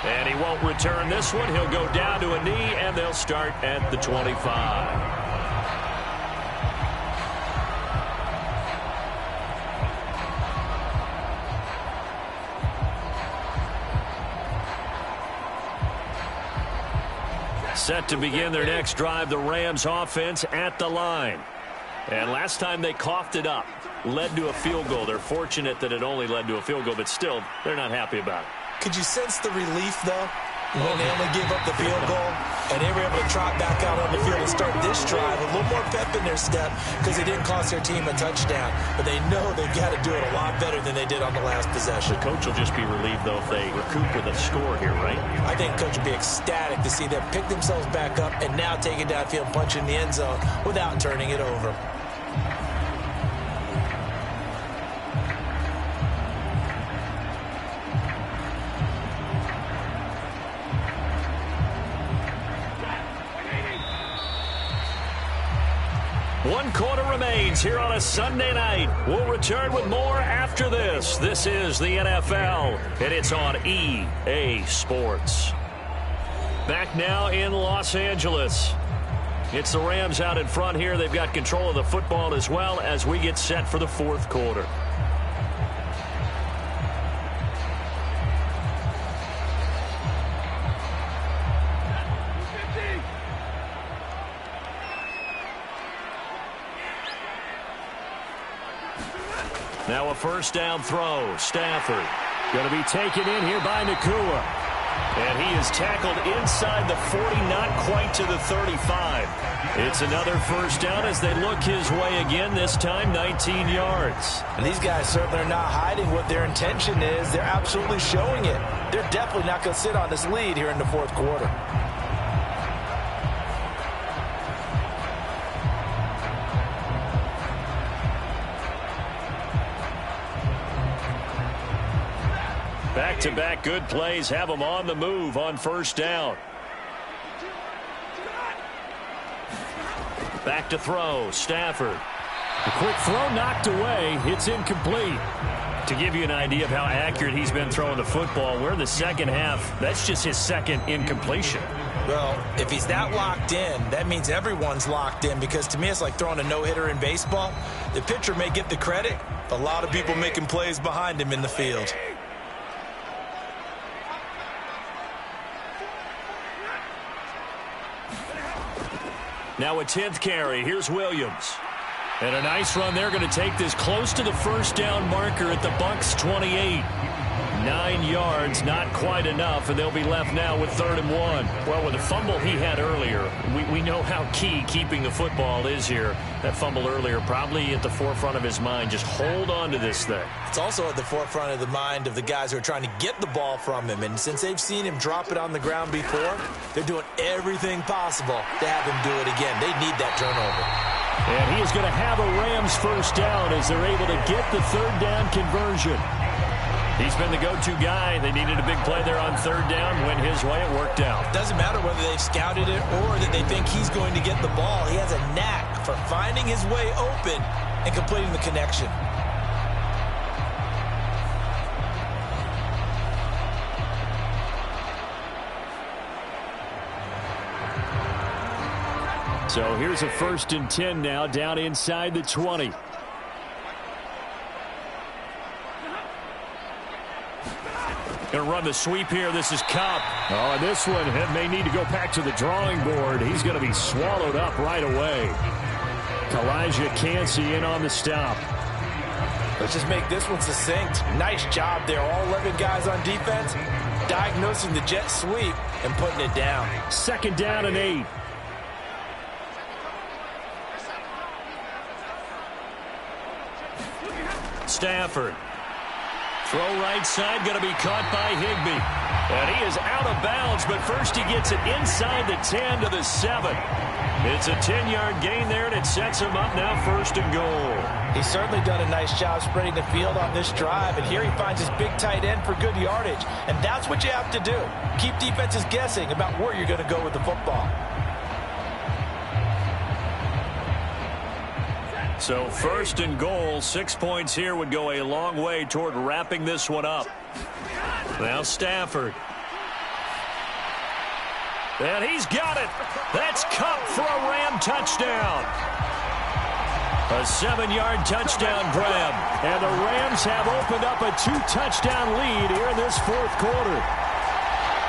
And he won't return this one. He'll go down to a knee, and they'll start at the 25. Set to begin their next drive, the Rams offense at the line. And last time they coughed it up, led to a field goal. They're fortunate that it only led to a field goal, but still, they're not happy about it. Could you sense the relief, though, when they only gave up the field goal and they were able to trot back out on the field and start this drive? A little more pep in their step because it didn't cost their team a touchdown. But they know they've got to do it a lot better than they did on the last possession. The coach will just be relieved, though, if they recoup with a score here, right? I think coach will be ecstatic to see them pick themselves back up and now take it downfield and punch in the end zone without turning it over. One quarter remains here on a Sunday night. We'll return with more after this. This is the NFL, and it's on EA Sports. Back now in Los Angeles. It's the Rams out in front here. They've got control of the football as well as we get set for the fourth quarter. Now a first down throw. Stafford going to be taken in here by Nakua. And he is tackled inside the 40, not quite to the 35. It's another first down as they look his way again, this time 19 yards. And these guys certainly are not hiding what their intention is. They're absolutely showing it. They're definitely not going to sit on this lead here in the fourth quarter. Back-to-back good plays have them on the move on first down. Back to throw. Stafford. A quick throw knocked away. It's incomplete. To give you an idea of how accurate he's been throwing the football, we're in the second half. That's just his second incompletion. Well, if he's that locked in, that means everyone's locked in, because to me it's like throwing a no-hitter in baseball. The pitcher may get the credit, but a lot of people making plays behind him in the field. Now a 10th carry. Here's Williams. And a nice run there. Going to take this close to the first down marker at the Bucs 28. 9 yards, not quite enough, and they'll be left now with 3rd and 1. Well, with the fumble he had earlier, we know how key keeping the football is here. That fumble earlier probably at the forefront of his mind. Just hold on to this thing. It's also at the forefront of the mind of the guys who are trying to get the ball from him. And since they've seen him drop it on the ground before, they're doing everything possible to have him do it again. They need that turnover. And he is going to have a Rams first down as they're able to get the 3rd down conversion. He's been the go-to guy. They needed a big play there on 3rd down. Went his way. It worked out. Doesn't matter whether they've scouted it or that they think he's going to get the ball. He has a knack for finding his way open and completing the connection. So here's a 1st and 10 now, down inside the 20. Going to run the sweep here. This is Cup. Oh, and this one may need to go back to the drawing board. He's going to be swallowed up right away. Elijah Cansey in on the stop. Let's just make this one succinct. Nice job there. All 11 guys on defense diagnosing the jet sweep and putting it down. 2nd down and 8. Stafford. Throw right side, going to be caught by Higbee. And he is out of bounds, but first he gets it inside the 10 to the 7. It's a 10-yard gain there, and it sets him up now 1st and goal. He's certainly done a nice job spreading the field on this drive, and here he finds his big tight end for good yardage. And that's what you have to do. Keep defenses guessing about where you're going to go with the football. So 1st and goal, 6 points here would go a long way toward wrapping this one up. Now Stafford. And he's got it. That's Cup for a Ram touchdown. A 7-yard touchdown grab. And the Rams have opened up a 2-touchdown lead here in this 4th quarter.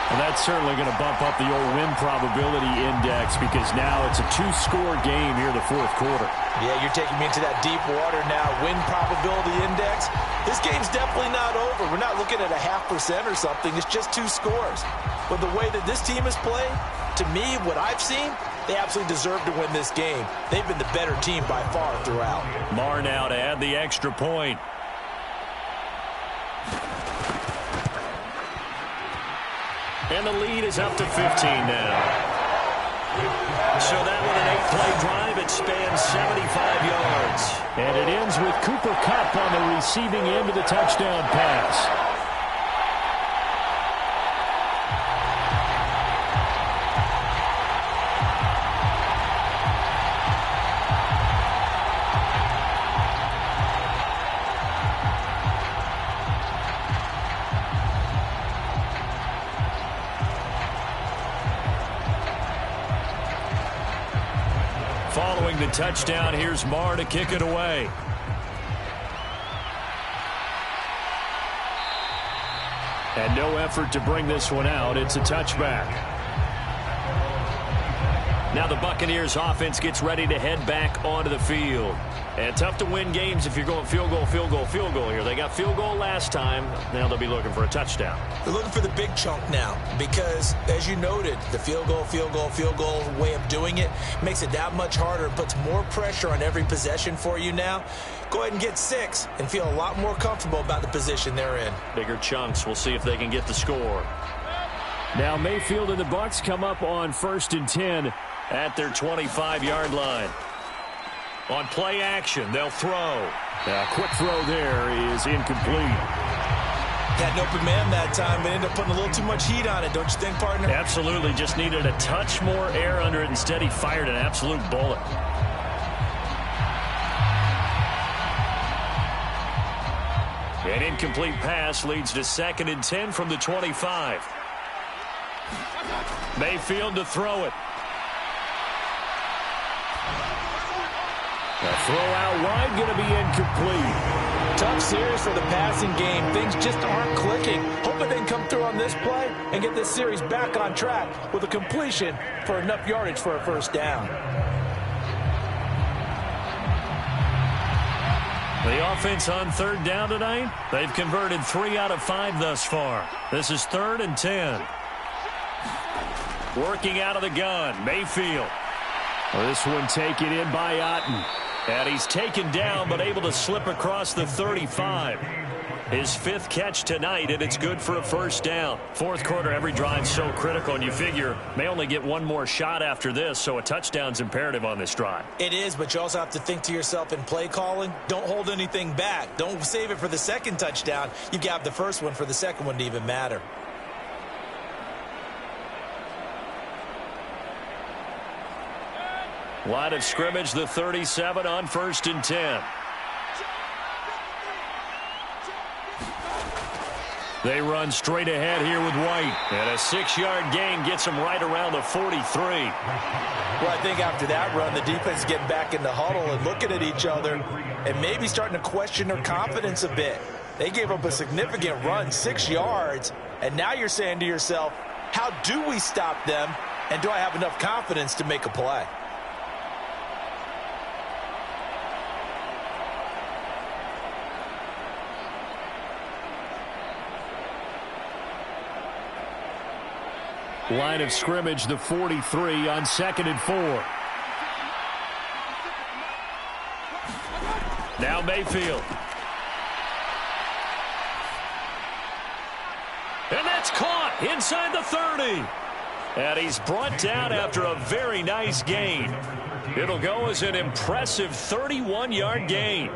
And that's certainly going to bump up the old win probability index because now it's a 2-score game here in the 4th quarter. Yeah, you're taking me into that deep water now. Win probability index. This game's definitely not over. We're not looking at a 0.5% or something. It's just 2 scores. But the way that this team has played, to me, what I've seen, they absolutely deserve to win this game. They've been the better team by far throughout. Marr now to add the extra point. And the lead is up to 15 now. So that with an 8-play drive, it spans 75 yards. And it ends with Cooper Kupp on the receiving end of the touchdown pass. Following the touchdown, here's Marr to kick it away. And no effort to bring this one out. It's a touchback. Now the Buccaneers offense gets ready to head back onto the field. And tough to win games if you're going field goal, field goal, field goal here. They got field goal last time. Now they'll be looking for a touchdown. They're looking for the big chunk now because, as you noted, the field goal way of doing it makes it that much harder and puts more pressure on every possession for you now. Go ahead and get 6 and feel a lot more comfortable about the position they're in. Bigger chunks. We'll see if they can get the score. Now Mayfield and the Bucs come up on 1st and 10 at their 25-yard line. On play action, they'll throw. A quick throw there is incomplete. Had an open man that time, but ended up putting a little too much heat on it, don't you think, partner? Absolutely. Just needed a touch more air under it. Instead, he fired an absolute bullet. An incomplete pass leads to 2nd and 10 from the 25. Mayfield to throw it. A throw out wide, going to be incomplete. Tough series for the passing game. Things just aren't clicking. Hoping they can come through on this play and get this series back on track with a completion for enough yardage for a 1st down. The offense on third down tonight? They've converted 3 out of 5 thus far. This is 3rd and 10. Working out of the gun, Mayfield. This one taken in by Otten. And he's taken down but able to slip across the 35. His 5th catch tonight, and it's good for a first down. Fourth quarter, every drive's so critical, and you figure may only get one more shot after this, so a touchdown's imperative on this drive. It is, but you also have to think to yourself in play calling, don't hold anything back. Don't save it for the second touchdown. You got the first one for the second one to even matter. Line of scrimmage, the 37 on 1st and 10. They run straight ahead here with White. And a 6-yard gain gets them right around the 43. Well, I think after that run, the defense is getting back in the huddle and looking at each other and maybe starting to question their confidence a bit. They gave up a significant run, 6 yards, and now you're saying to yourself, how do we stop them, and do I have enough confidence to make a play? Line of scrimmage, the 43 on 2nd and 4. Now Mayfield. And that's caught inside the 30. And he's brought down after a very nice gain. It'll go as an impressive 31-yard gain.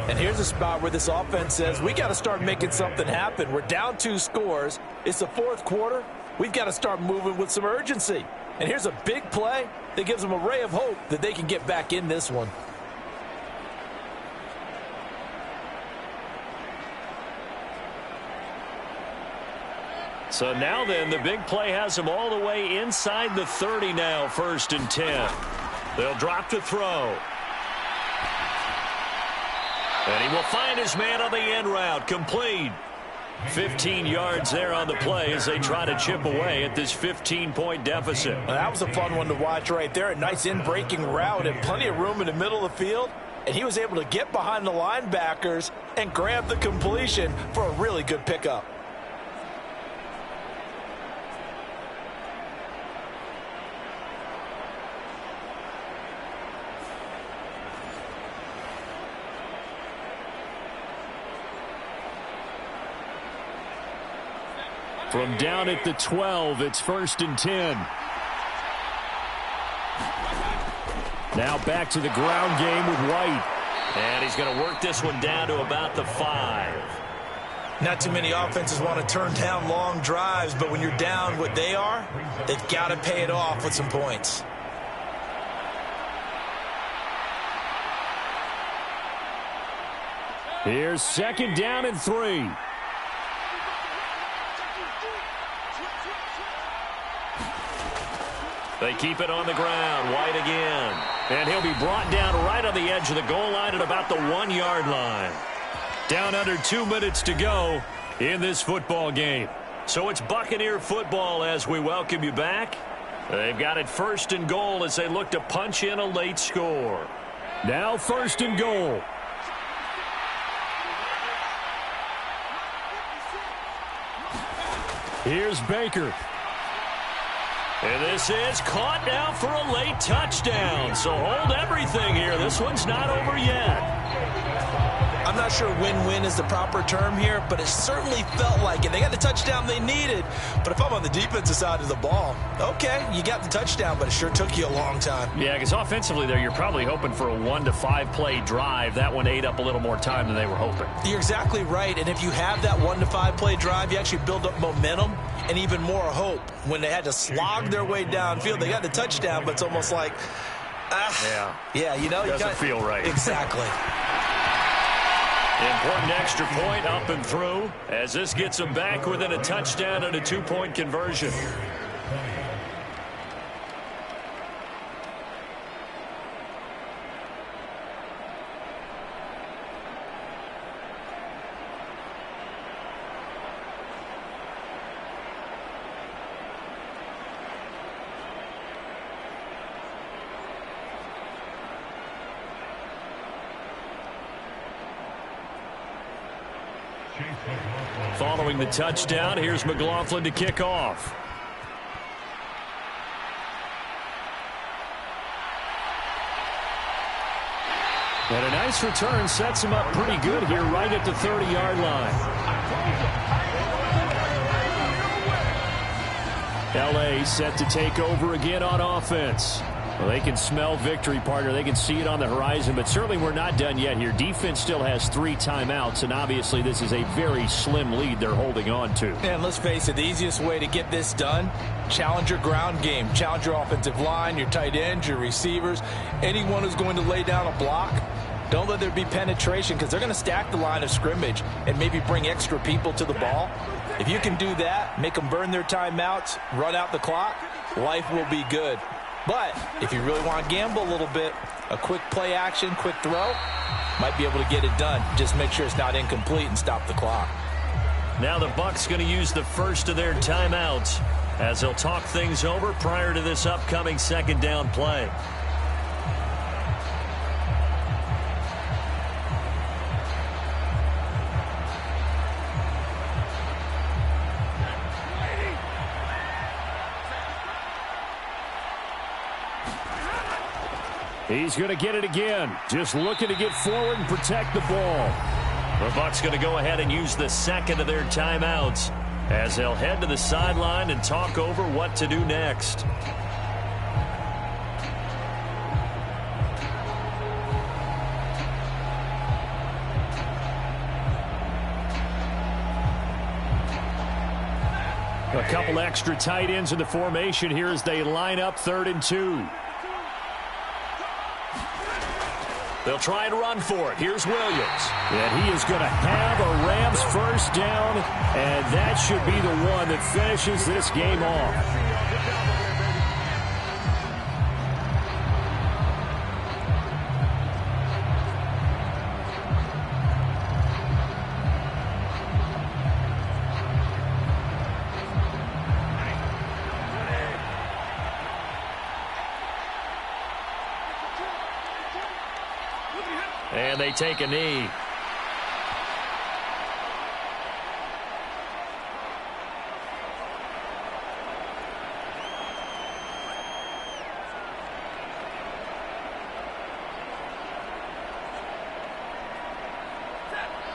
And here's a spot where this offense says, we got to start making something happen. We're down 2 scores. It's the 4th quarter. We've got to start moving with some urgency. And here's a big play that gives them a ray of hope that they can get back in this one. So now then, the big play has them all the way inside the 30 now, 1st and 10. They'll drop to throw. And he will find his man on the end route, complete. 15 yards there on the play as they try to chip away at this 15-point deficit. Well, that was a fun one to watch right there. A nice in-breaking route and plenty of room in the middle of the field. And he was able to get behind the linebackers and grab the completion for a really good pickup. From down at the 12, it's 1st and 10. Now back to the ground game with White. And he's going to work this one down to about the 5. Not too many offenses want to turn down long drives, but when you're down what they are, they've got to pay it off with some points. Here's 2nd down and 3. They keep it on the ground. White again. And he'll be brought down right on the edge of the goal line at about the 1-yard line. Down under 2 minutes to go in this football game. So it's Buccaneer football as we welcome you back. They've got it 1st and goal as they look to punch in a late score. Now 1st and goal. Here's Baker. And this is caught now for a late touchdown. So hold everything here. This one's not over yet. I'm not sure win-win is the proper term here, but it certainly felt like it. They got the touchdown they needed. But if I'm on the defensive side of the ball, okay, you got the touchdown, but it sure took you a long time. Yeah, because offensively there, you're probably hoping for a 1 to 5 play drive. That one ate up a little more time than they were hoping. You're exactly right. And if you have that 1 to 5 play drive, you actually build up momentum and even more hope. When they had to slog their way downfield, they got the touchdown, but it's almost like, yeah, you know, doesn't feel right. Exactly. Important extra point up and through as this gets them back within a touchdown and a 2-point conversion. Following the touchdown, here's McLaughlin to kick off. And a nice return sets him up pretty good here right at the 30-yard line. LA set to take over again on offense. Well, they can smell victory, partner. They can see it on the horizon, but certainly we're not done yet here. Defense still has 3 timeouts, and obviously this is a very slim lead they're holding on to. And let's face it, the easiest way to get this done, challenge your ground game. Challenge your offensive line, your tight ends, your receivers, anyone who's going to lay down a block. Don't let there be penetration because they're going to stack the line of scrimmage and maybe bring extra people to the ball. If you can do that, make them burn their timeouts, run out the clock, life will be good. But if you really want to gamble a little bit, a quick play action, quick throw, might be able to get it done. Just make sure it's not incomplete and stop the clock. Now the Bucs going to use the first of their timeouts as they'll talk things over prior to this upcoming second down play. He's going to get it again. Just looking to get forward and protect the ball. The Bucs going to go ahead and use the second of their timeouts as they'll head to the sideline and talk over what to do next. A couple extra tight ends in the formation here as they line up 3rd and 2. They'll try and run for it. Here's Williams. And he is going to have a Rams first down, and that should be the one that finishes this game off. And they take a knee.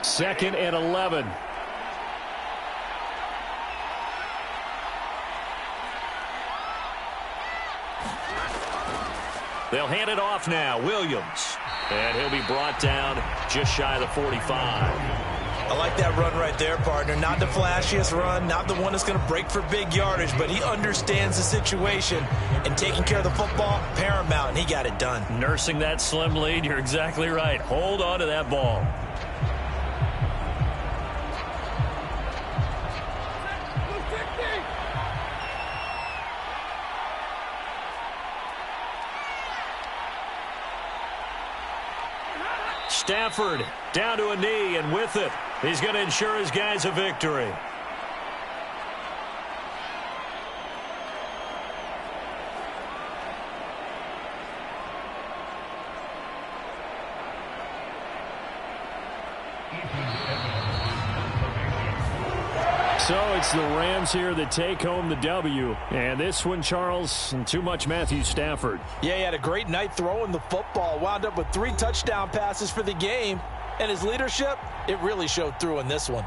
Second and 11. They'll hand it off now. Williams. And he'll be brought down just shy of the 45. I like that run right there, partner. Not the flashiest run, not the one that's going to break for big yardage, but he understands the situation, and taking care of the football, paramount, and he got it done. Nursing that slim lead, you're exactly right. Hold on to that ball. Stafford down to a knee, and with it, he's going to ensure his guys a victory. So it's the Rams here that take home the W. And this one, Charles, too much Matthew Stafford. Yeah, he had a great night throwing the football. Wound up with 3 touchdown passes for the game. And his leadership, it really showed through in this one.